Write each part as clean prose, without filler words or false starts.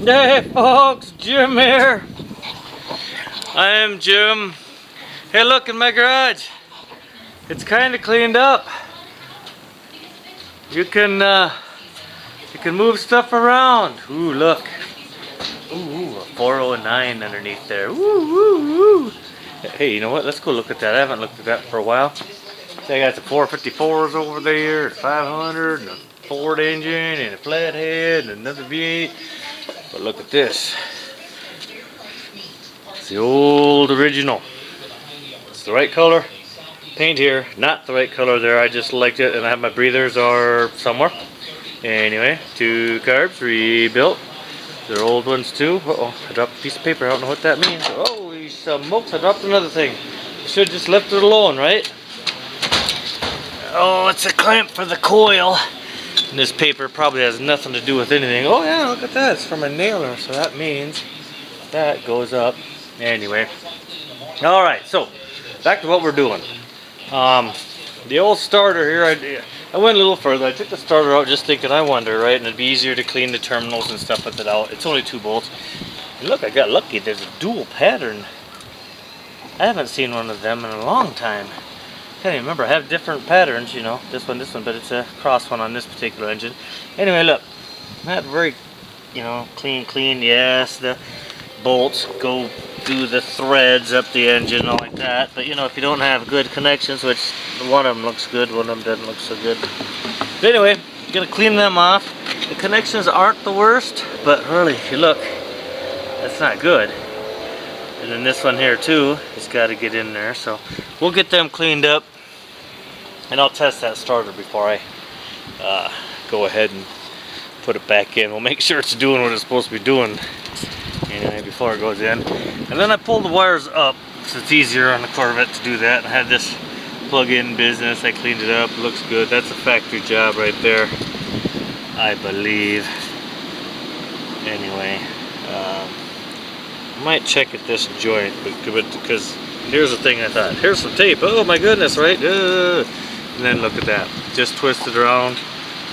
Hey folks, Jim here. I am Jim. Hey, look in my garage. It's kind of cleaned up. You can move stuff around. Ooh, look. Ooh, a 409 underneath there. Ooh, ooh. Hey, you know what? Let's go look at that. I haven't looked at that for a while. They got the 454s over there, a 500, and a Ford engine, and a flathead, and another V8. But look at this. It's the old original. It's the right color. Paint here, not the right color there. I just liked it, and I have my breathers are somewhere. Anyway, 2 carbs rebuilt. They're old ones too. Uh-oh, I dropped a piece of paper. I don't know what that means. Holy smokes, I dropped another thing. Should have just left it alone, right? Oh, it's a clamp for the coil. And this paper probably has nothing to do with anything. Oh yeah, look at that. It's from a nailer, so that means that goes up. Anyway. Alright, so back to what we're doing. The old starter here, I went a little further. I took the starter out just thinking, I wonder, right? And it'd be easier to clean the terminals and stuff with it out. It's only 2 bolts. And look, I got lucky. There's a dual pattern. I haven't seen one of them in a long time. Can't even remember. I have different patterns, you know, this one, but it's a cross one on this particular engine. Anyway, look, not very, you know, clean. Yes, the bolts go through the threads up the engine, all like that. But you know, if you don't have good connections, which one of them looks good, one of them doesn't look so good. But anyway, you're gonna clean them off. The connections aren't the worst, but really, if you look, that's not good. And then this one here too, it's got to get in there. So we'll get them cleaned up, and I'll test that starter before I go ahead and put it back in. We'll make sure it's doing what it's supposed to be doing anyway before it goes in. And then I pull the wires up, so it's easier on the Corvette to do that. I had this plug-in business. I cleaned it up. It looks good. That's a factory job right there, I believe. Anyway. I might check at this joint, because here's the thing I thought. Here's some tape. Oh my goodness, right? And then look at that. Just twisted around.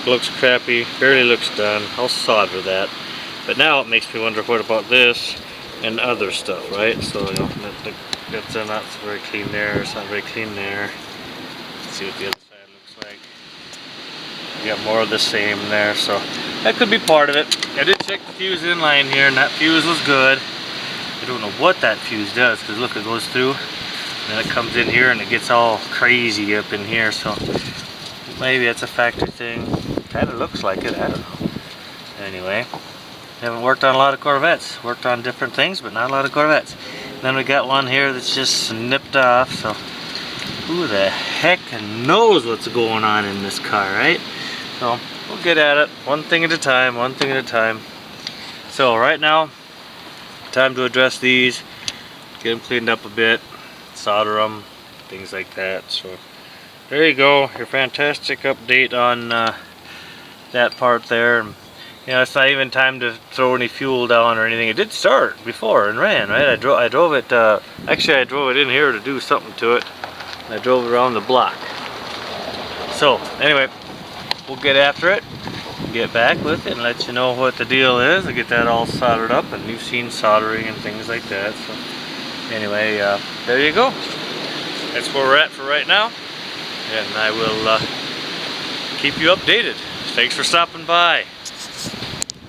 Looks crappy. Barely looks done. I'll solder that. But now it makes me wonder, what about this and other stuff, right? So, you know, that's not very clean there. It's not very clean there. Let's see what the other side looks like. You got more of the same there, so that could be part of it. I did check the fuse in line here, and that fuse was good. I don't know what that fuse does, because look, it goes through and then it comes in here and it gets all crazy up in here, so maybe it's a factory thing. Kind of looks like it, I don't know. Anyway, haven't worked on a lot of Corvettes. Worked on different things, but not a lot of Corvettes. Then we got one here that's just snipped off, so who the heck knows what's going on in this car, right? So we'll get at it one thing at a time, one thing at a time. So right now, time to address these, get them cleaned up a bit, solder them, things like that. So there you go, your fantastic update on that part there. And, you know, it's not even time to throw any fuel down or anything. It did start before and ran, right? I drove it, actually I drove it in here to do something to it. I drove it around the block. So anyway, we'll get after it. Get back with it and let you know what the deal is. I get that all soldered up, and you've seen soldering and things like that. So anyway, there you go. That's where we're at for right now, and I will keep you updated. Thanks for stopping by.